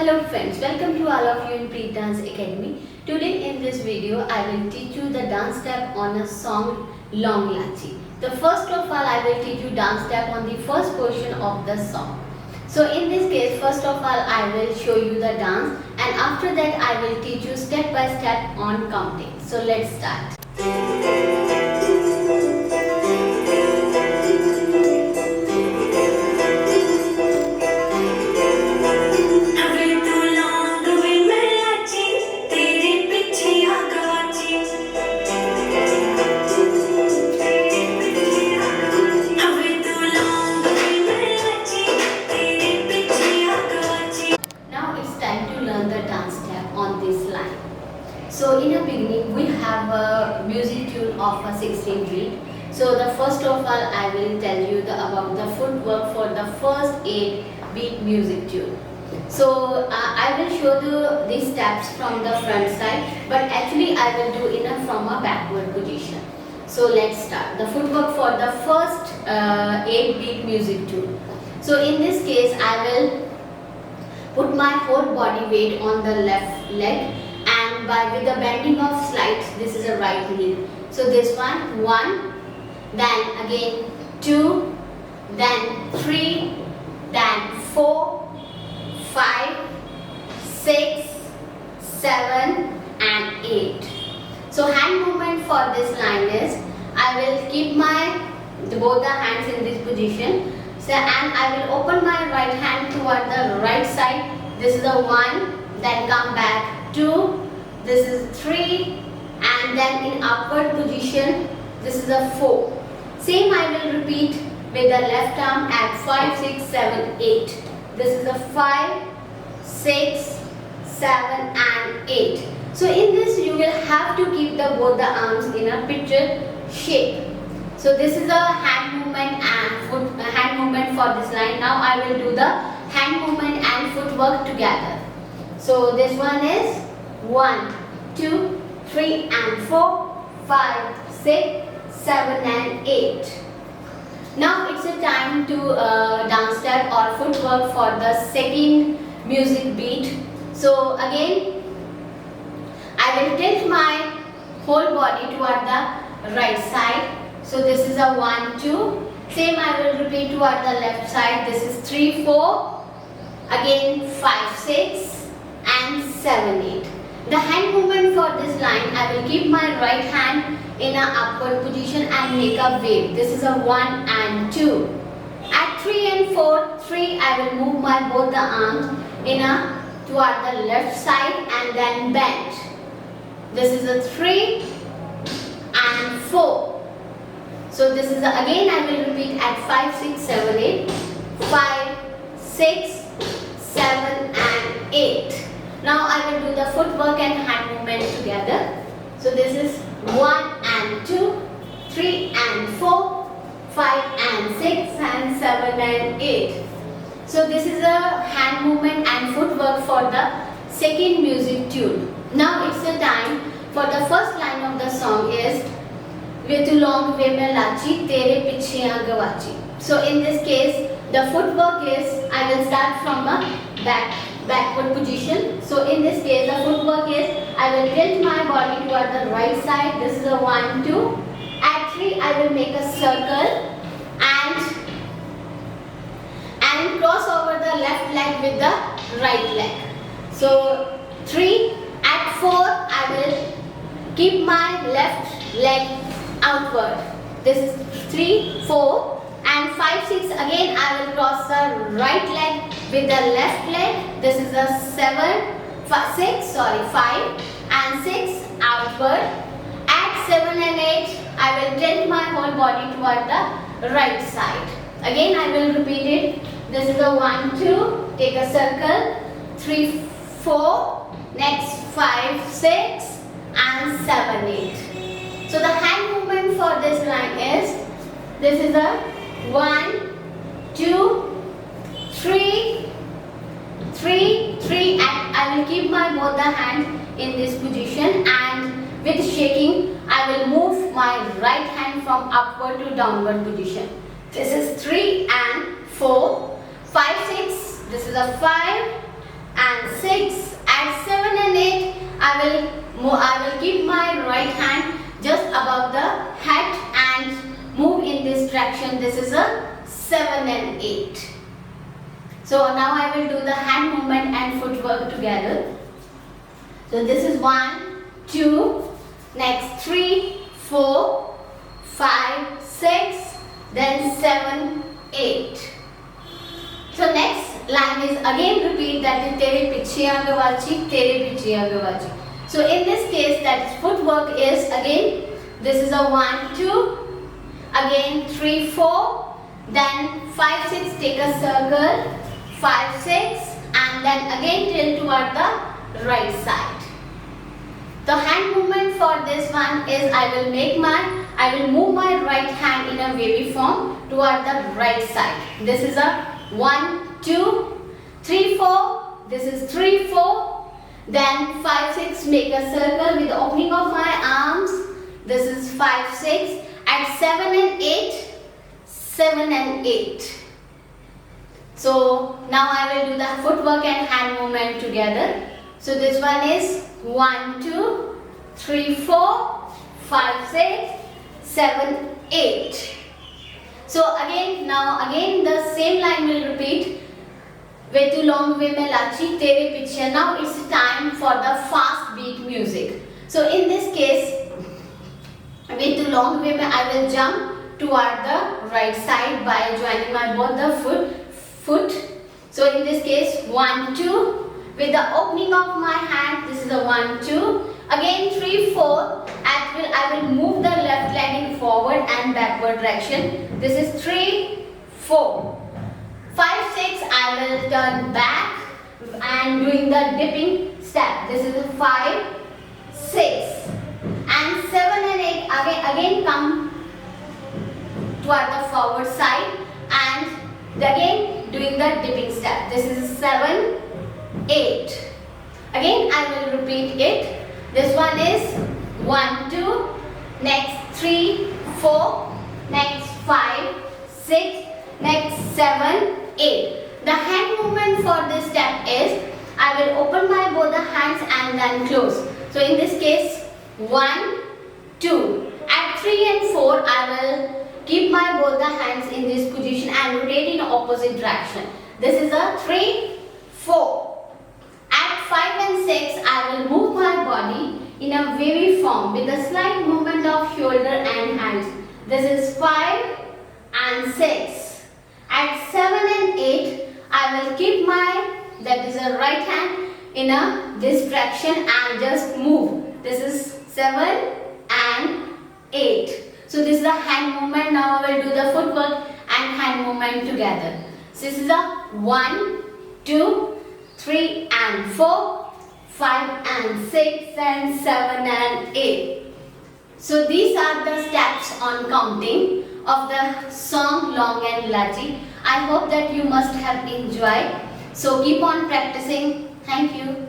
Hello friends, welcome to all of you in Preet Dance Academy. Today in this video, I will teach you the dance step on a song Long Lachi. The first of all, I will teach you dance step on the first portion of the song. So in this case, first of all, I will show you the dance, and after that I will teach you step by step on counting. So let's start. So in the beginning we have a music tune of a 16 beat. So the first of all I will tell you about the footwork for the first 8 beat music tune. So I will show these steps from the front side, but actually I will do it from a backward position. So let's start. The footwork for the first 8 beat music tune. So in this case I will put my whole body weight on the left leg, and with the bending of slides, this is a right knee. So this one, then again 2, then 3, then 4, 5, 6, 7 and 8. So hand movement for this line is, I will keep both the hands in this position. So, and I will open my right hand toward the right side. This is a 1, then come back 2, this is 3, and then in upward position this is a 4. Same I will repeat with the left arm at 5, 6, 7, 8. This is a 5, 6, 7 and 8. So in this you will have to keep both the arms in a picture shape. So this is a hand movement and hand movement for this line. Now I will do the hand movement and footwork together. So this one is 1, 2, 3 and 4, 5, 6, 7 and 8. Now it's a time to dance step or footwork for the second music beat. So again I will tilt my whole body toward the right side. So this is a 1, 2. Same I will repeat toward the left side. This is 3, 4. Again 5, 6 and 7, 8. The hand movement for this line, I will keep my right hand in an upward position and make a wave. This is a 1 and 2. At 3 and 4, 3 I will move both the arms toward the left side and then bend. This is a 3 and 4. So this is again I will repeat at 5, 6, 7, 8. 5, 6, 7 and 8. Now I will do the footwork and hand movement together. So this is 1 and 2, 3 and 4, 5 and 6 and 7 and 8. So this is a hand movement and footwork for the second music tune. Now it's the time for the first line of the song is वे तू लौंग वे मैं लाची तेरे पीछे आ गवाची. So in this case the footwork is, I will start from a backward position. So in this case the footwork is, I will tilt my body toward the right side. This is a 1, 2. At 3 I will make a circle and cross over the left leg with the right leg. So 3. At 4 I will keep my left leg outward. This is 3, 4 and 5, 6. Again I will cross the right leg with the left leg. This is a 5 and 6 outward. At 7 and 8 I will tilt my whole body toward the right side. Again I will repeat it. This is a 1, 2. Take a circle. 3, 4. Next 5, 6 and 7, 8. So the hand movement for this line is, this is a 1, 2, 3, 3 and I will keep both the hands in this position, and with shaking I will move my right hand from upward to downward position. This is 3 and 4, 5, 6. This is a 5 and is a 7 and 8. So now I will do the hand movement and footwork together. So this is 1, 2, next 3, 4, 5, 6, then 7, 8. So next line is again repeat, that is tere piche aage vachi, tere piche aage vachi. So in this case, that footwork is again, this is a 1, 2, again 3, 4, then 5, 6, take a circle, 5, 6, and then again tilt toward the right side. The hand movement for this one is I will move my right hand in a wavy form toward the right side. This is a 1, 2, 3, 4. This is 3, 4. Then 5, 6, make a circle with the opening of my arms. This is 5, 6. At 7 and 8, 7 and 8. So now I will do the footwork and hand movement together. So this one is 1, 2, 3, 4, 5, 6, 7, 8. So again the same line will repeat. वे तू long way में लाची तेरे पीछे. Now it's time for the fast beat music. So in this case, वे तू long way में I will jump toward the right side by joining my both the foot. So in this case 1, 2, with the opening of my hand, this is a 1, 2. Again 3, 4. I will move the left leg in forward and backward direction. This is 3, 4. 5, 6, I will turn back and doing the dipping step. This is a 5, 6. And 7 and 8 again come toward the forward side and again doing the dipping step. This is 7, 8. Again I will repeat it. This one is 1, 2, next 3, 4, next 5, 6, next 7, 8. The hand movement for this step is I will open my both the hands and then close. So in this case 1, 2. At 3 and 4 I will keep my both the hands in this position and rotate in opposite direction. This is a 3, 4. At 5 and 6 I will move my body in a wavy form with a slight movement of shoulder and hands. This is 5 and 6. At 7 and 8 I will keep my, that is a right hand in this direction and just move. This is 7 and 8. So this is the hand movement. Now I will do the footwork and hand movement together. So this is a 1, 2, 3 and 4, 5 and 6 and 7 and 8. So these are the steps on counting of the song Long and Lachi. I hope that you must have enjoyed. So keep on practicing. Thank you.